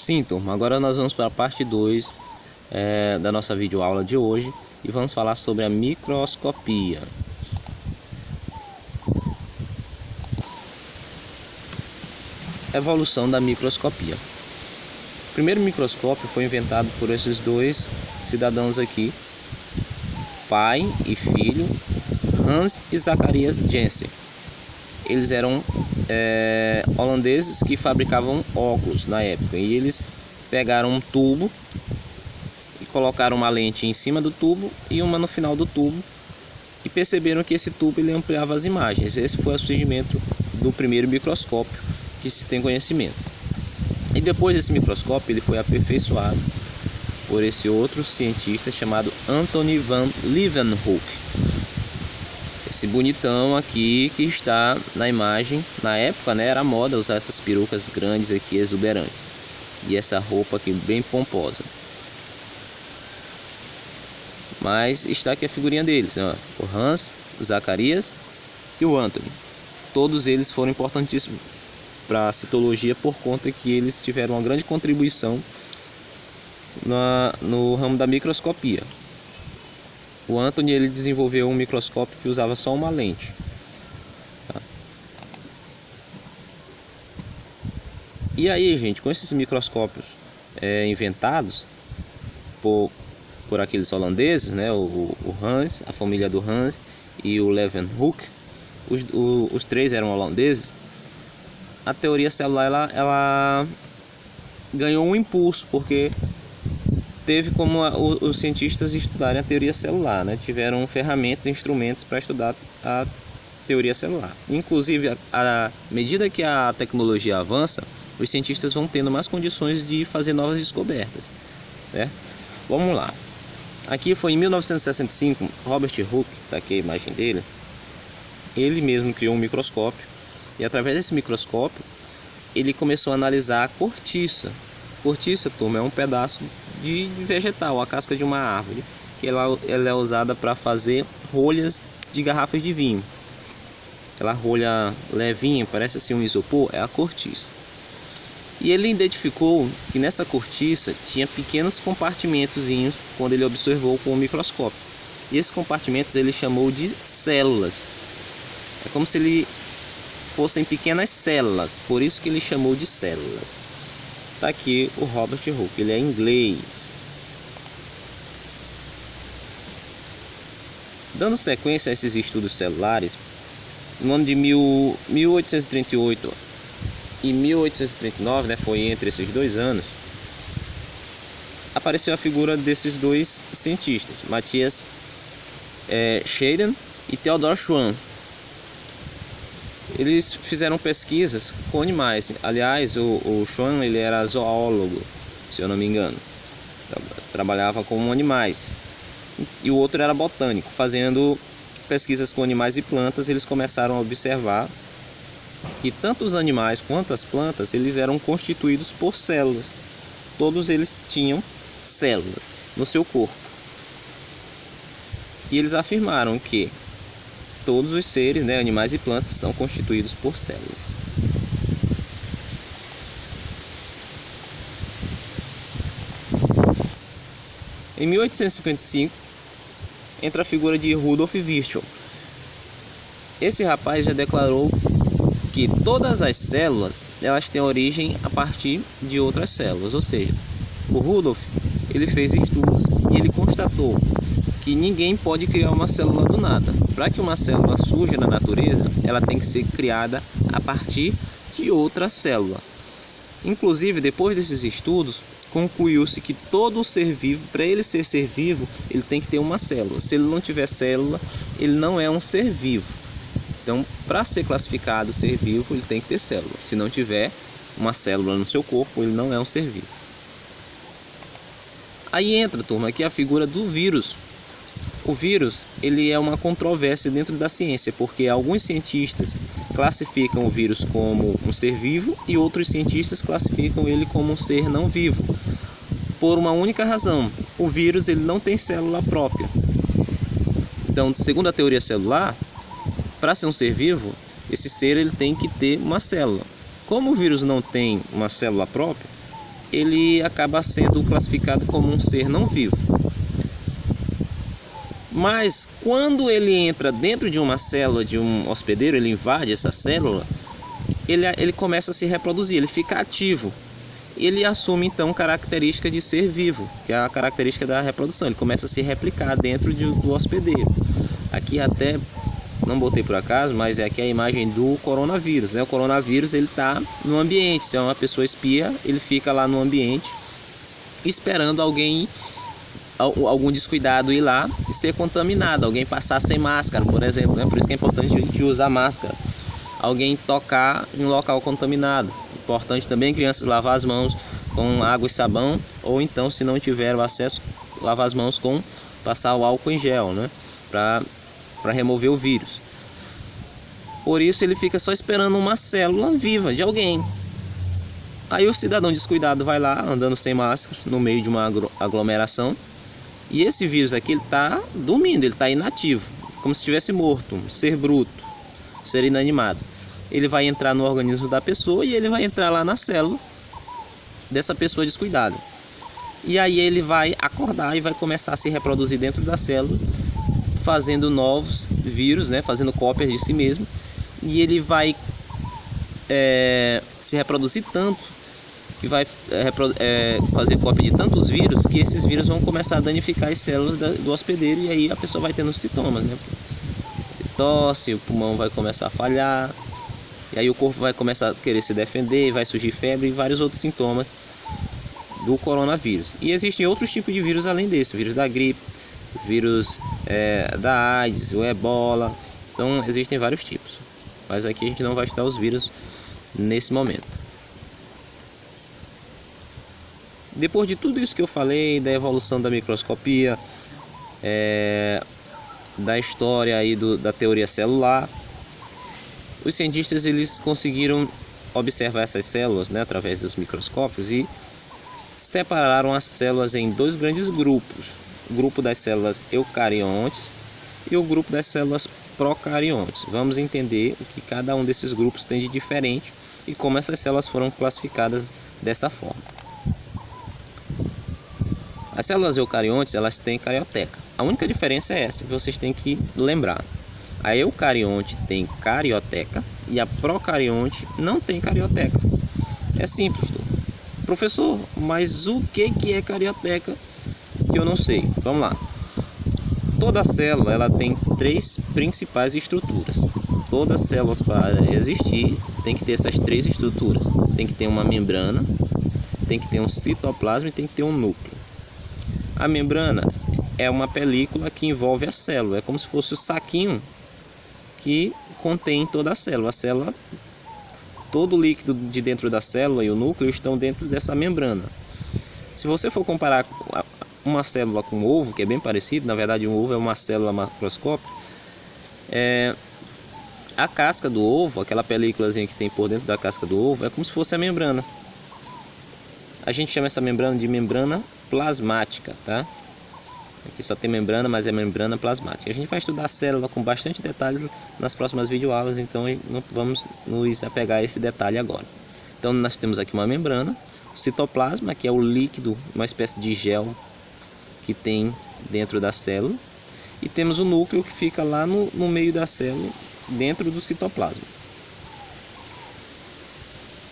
Sim, turma, agora nós vamos para a parte 2 da nossa videoaula de hoje e vamos falar sobre a microscopia. Evolução da microscopia. O primeiro microscópio foi inventado por esses dois cidadãos aqui, pai e filho, Hans e Zacharias Janssen. Eles eram holandeses que fabricavam óculos na época, e eles pegaram um tubo e colocaram uma lente em cima do tubo e uma no final do tubo, e perceberam que esse tubo ele ampliava as imagens. Esse foi o surgimento do primeiro microscópio que se tem conhecimento. E depois desse microscópio ele foi aperfeiçoado por esse outro cientista chamado Anthony van Leeuwenhoek. Esse bonitão aqui que está na imagem. Na época, né, era moda usar essas perucas grandes aqui, exuberantes, e essa roupa aqui bem pomposa. Mas está aqui a figurinha deles, né? O Hans, o Zacharias e o Anthony. Todos eles foram importantíssimos para a citologia por conta que eles tiveram uma grande contribuição no ramo da microscopia. O Anthony ele desenvolveu um microscópio que usava só uma lente. E aí, gente, com esses microscópios inventados por aqueles holandeses, né, o Hans, a família do Hans e o Leeuwenhoek, os três eram holandeses, a teoria celular ela ganhou um impulso, porque teve como os cientistas estudarem a teoria celular, né? Tiveram ferramentas e instrumentos para estudar a teoria celular. Inclusive, à medida que a tecnologia avança, os cientistas vão tendo mais condições de fazer novas descobertas, né? Vamos lá. Aqui foi em 1965, Robert Hooke, tá aqui a imagem dele. Ele mesmo criou um microscópio, e através desse microscópio ele começou a analisar a cortiça. Cortiça, turma, é um pedaço de vegetal, a casca de uma árvore, que ela é usada para fazer rolhas de garrafas de vinho. Aquela rolha levinha, parece assim um isopor, é a cortiça. E ele identificou que nessa cortiça tinha pequenos compartimentozinhos quando ele observou com o microscópio. E esses compartimentos ele chamou de células. É como se ele fossem pequenas células, por isso que ele chamou de células. Está aqui o Robert Hooke, ele é inglês. Dando sequência a esses estudos celulares, no ano de 1838 e 1839, né, foi entre esses 2 anos, apareceu a figura desses dois cientistas, Matthias Schleiden e Theodor Schwann. Eles fizeram pesquisas com animais. Aliás, o Schwann ele era zoólogo, se eu não me engano. Trabalhava com animais. E o outro era botânico. Fazendo pesquisas com animais e plantas, eles começaram a observar que tanto os animais quanto as plantas, eles eram constituídos por células. Todos eles tinham células no seu corpo. E eles afirmaram que todos os seres, né, animais e plantas, são constituídos por células. Em 1855, entra a figura de Rudolf Virchow. Esse rapaz já declarou que todas as células elas têm origem a partir de outras células. Ou seja, o Rudolf ele fez estudos e ele constatou que ninguém pode criar uma célula do nada. Para que uma célula surja na natureza, ela tem que ser criada a partir de outra célula. Inclusive, depois desses estudos, concluiu-se que todo ser vivo, para ele ser vivo, ele tem que ter uma célula. Se ele não tiver célula, ele não é um ser vivo. Então, para ser classificado ser vivo, ele tem que ter célula. Se não tiver uma célula no seu corpo, ele não é um ser vivo. Aí entra, turma, aqui a figura do vírus. O vírus ele é uma controvérsia dentro da ciência, porque alguns cientistas classificam o vírus como um ser vivo e outros cientistas classificam ele como um ser não vivo. Por uma única razão: o vírus ele não tem célula própria. Então, segundo a teoria celular, para ser um ser vivo, esse ser ele tem que ter uma célula. Como o vírus não tem uma célula própria, ele acaba sendo classificado como um ser não vivo. Mas quando ele entra dentro de uma célula de um hospedeiro, ele invade essa célula, ele começa a se reproduzir, ele fica ativo. Ele assume então característica de ser vivo, que é a característica da reprodução. Ele começa a se replicar dentro do hospedeiro. Aqui até não botei por acaso, mas é aqui a imagem do coronavírus, né? O coronavírus, ele está no ambiente. Se é uma pessoa espia, ele fica lá no ambiente esperando algum descuidado ir lá e ser contaminado, alguém passar sem máscara, por exemplo, né? Por isso que é importante a gente usar máscara. Alguém tocar em um local contaminado. Importante também crianças lavar as mãos com água e sabão, ou então, se não tiver o acesso, lavar as mãos com passar o álcool em gel, né? Para remover o vírus. Por isso ele fica só esperando uma célula viva de alguém. Aí o cidadão descuidado vai lá andando sem máscara no meio de uma aglomeração. E esse vírus aqui, ele está dormindo, ele está inativo, como se estivesse morto, um ser bruto, um ser inanimado. Ele vai entrar no organismo da pessoa e ele vai entrar lá na célula dessa pessoa descuidada. E aí ele vai acordar e vai começar a se reproduzir dentro da célula, fazendo novos vírus, né, fazendo cópias de si mesmo. E ele vai se reproduzir tanto, que vai fazer cópia de tantos vírus, que esses vírus vão começar a danificar as células do hospedeiro, e aí a pessoa vai tendo sintomas, né? Tosse, o pulmão vai começar a falhar, e aí o corpo vai começar a querer se defender, vai surgir febre e vários outros sintomas do coronavírus. E existem outros tipos de vírus além desse, vírus da gripe, vírus da AIDS, o ebola. Então existem vários tipos, mas aqui a gente não vai estudar os vírus nesse momento. Depois de tudo isso que eu falei, da evolução da microscopia, da história aí da teoria celular, os cientistas, eles conseguiram observar essas células, né, através dos microscópios, e separaram as células em dois grandes grupos: o grupo das células eucariontes e o grupo das células procariontes. Vamos entender o que cada um desses grupos tem de diferente e como essas células foram classificadas dessa forma. As células eucariontes, elas têm carioteca. A única diferença é essa que vocês têm que lembrar. A eucarionte tem carioteca e a procarionte não tem carioteca. É simples, professor, mas o que é carioteca? Que eu não sei. Vamos lá. Toda célula, ela tem três principais estruturas. Todas as células, para existir, tem que ter essas três estruturas. Tem que ter uma membrana, tem que ter um citoplasma e tem que ter um núcleo. A membrana é uma película que envolve a célula, é como se fosse o saquinho que contém toda a célula. A célula, todo o líquido de dentro da célula e o núcleo estão dentro dessa membrana. Se você for comparar uma célula com um ovo, que é bem parecido, na verdade um ovo é uma célula macroscópica, a casca do ovo, aquela películazinha que tem por dentro da casca do ovo, é como se fosse a membrana. A gente chama essa membrana de membrana plasmática, tá? Aqui só tem membrana, mas é membrana plasmática. A gente vai estudar a célula com bastante detalhes nas próximas videoaulas, então não vamos nos apegar a esse detalhe agora. Então nós temos aqui uma membrana, o citoplasma, que é o líquido, uma espécie de gel que tem dentro da célula, e temos o núcleo que fica lá no meio da célula, dentro do citoplasma.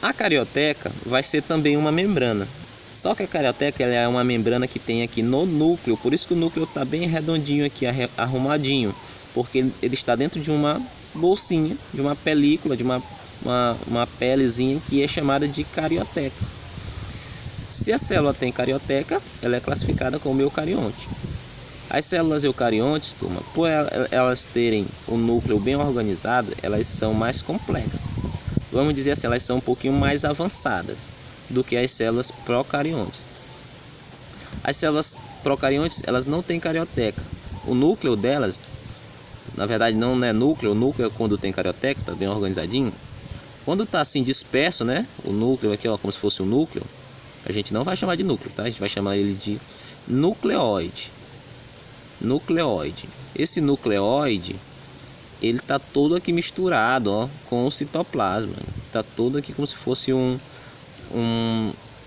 A carioteca vai ser também uma membrana, só que a carioteca, ela é uma membrana que tem aqui no núcleo, por isso que o núcleo está bem redondinho aqui, arrumadinho, porque ele está dentro de uma bolsinha, de uma película, de uma pelezinha que é chamada de carioteca. Se a célula tem carioteca, ela é classificada como eucarionte. As células eucariontes, turma, por elas terem o núcleo bem organizado, elas são mais complexas. Vamos dizer assim, elas são um pouquinho mais avançadas do que as células procariontes. As células procariontes, elas não têm carioteca. O núcleo delas, na verdade não é núcleo, o núcleo é quando tem carioteca, está bem organizadinho. Quando está assim disperso, né, o núcleo aqui, ó, como se fosse um núcleo, a gente não vai chamar de núcleo, tá? A gente vai chamar ele de nucleoide. Nucleoide. Esse nucleoide, ele está todo aqui misturado, ó, com o citoplasma. Está todo aqui como se fosse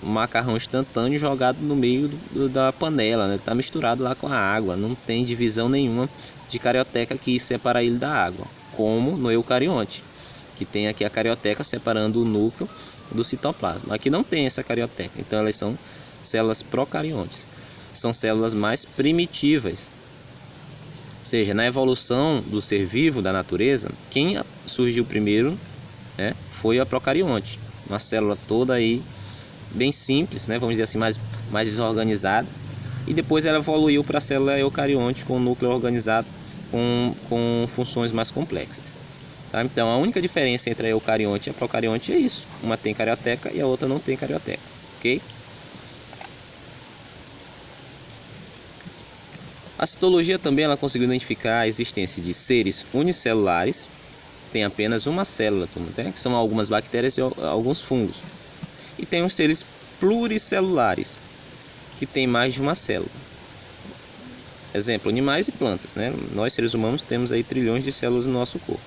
macarrão instantâneo jogado no meio da panela, né? Tá misturado lá com a água, não tem divisão nenhuma de carioteca que separa ele da água, como no eucarionte, que tem aqui a carioteca separando o núcleo do citoplasma. Aqui não tem essa carioteca, então elas são células procariontes, são células mais primitivas. Ou seja, na evolução do ser vivo da natureza, quem surgiu primeiro, né, foi a procarionte, uma célula toda aí bem simples, né, vamos dizer assim, mais desorganizada, e depois ela evoluiu para a célula eucarionte com o núcleo organizado com funções mais complexas. Tá? Então a única diferença entre a eucarionte e a procarionte é isso, uma tem carioteca e a outra não tem carioteca, ok? A citologia também ela conseguiu identificar a existência de seres unicelulares, tem apenas uma célula, né? Que são algumas bactérias e alguns fungos. E tem os seres pluricelulares, que tem mais de uma célula. Exemplo, animais e plantas, né? Nós seres humanos temos aí trilhões de células no nosso corpo.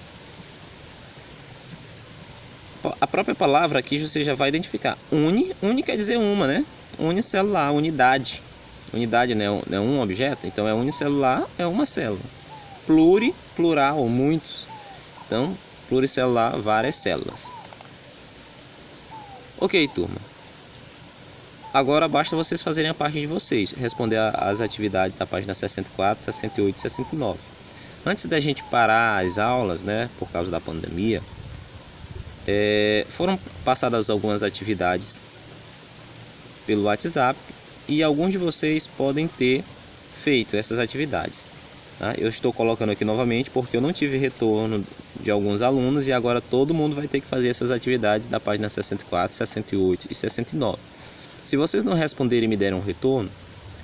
A própria palavra aqui você já vai identificar. Uni quer dizer uma, né? Unicelular, unidade. Unidade não é um objeto, então é unicelular, é uma célula. Plural, muitos. Então, pluricelular, várias células. Ok, turma. Agora basta vocês fazerem a parte de vocês, responder às atividades da página 64, 68 e 69. Antes da gente parar as aulas, né, por causa da pandemia, foram passadas algumas atividades pelo WhatsApp e alguns de vocês podem ter feito essas atividades. Tá? Eu estou colocando aqui novamente porque eu não tive retorno de alguns alunos e agora todo mundo vai ter que fazer essas atividades da página 64, 68 e 69. Se vocês não responderem e me derem um retorno,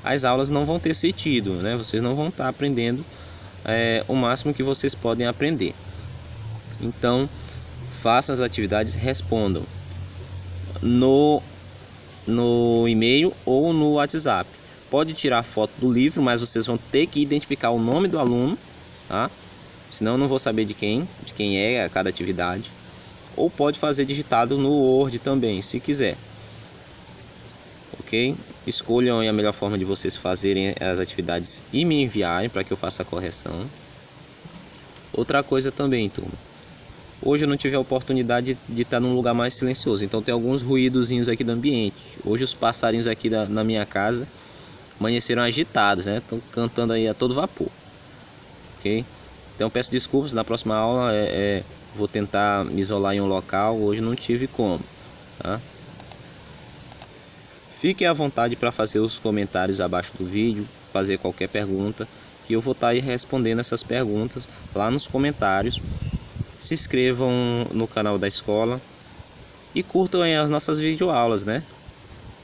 as aulas não vão ter sentido, né? Vocês não vão estar aprendendo o máximo que vocês podem aprender. Então, façam as atividades, respondam no e-mail ou no WhatsApp. Pode tirar foto do livro, mas vocês vão ter que identificar o nome do aluno, tá? Senão eu não vou saber de quem é cada atividade. Ou pode fazer digitado no Word também, se quiser. Ok? Escolham a melhor forma de vocês fazerem as atividades e me enviarem para que eu faça a correção. Outra coisa também, turma. Hoje eu não tive a oportunidade de estar num lugar mais silencioso, então tem alguns ruídozinhos aqui do ambiente. Hoje os passarinhos aqui na minha casa amanheceram agitados, né? Estão cantando aí a todo vapor. Ok? Então peço desculpas, na próxima aula vou tentar me isolar em um local, hoje não tive como, tá? Fiquem à vontade para fazer os comentários abaixo do vídeo, fazer qualquer pergunta, que eu vou estar aí respondendo essas perguntas lá nos comentários. Se inscrevam no canal da escola e curtam aí as nossas videoaulas, né?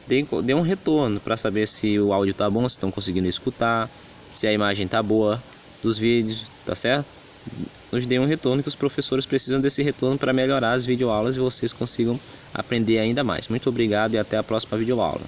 Dê um retorno para saber se o áudio tá bom, se estão conseguindo escutar, se a imagem tá boa dos vídeos, tá certo? Nos dê um retorno, que os professores precisam desse retorno para melhorar as videoaulas e vocês consigam aprender ainda mais. Muito obrigado e até a próxima videoaula.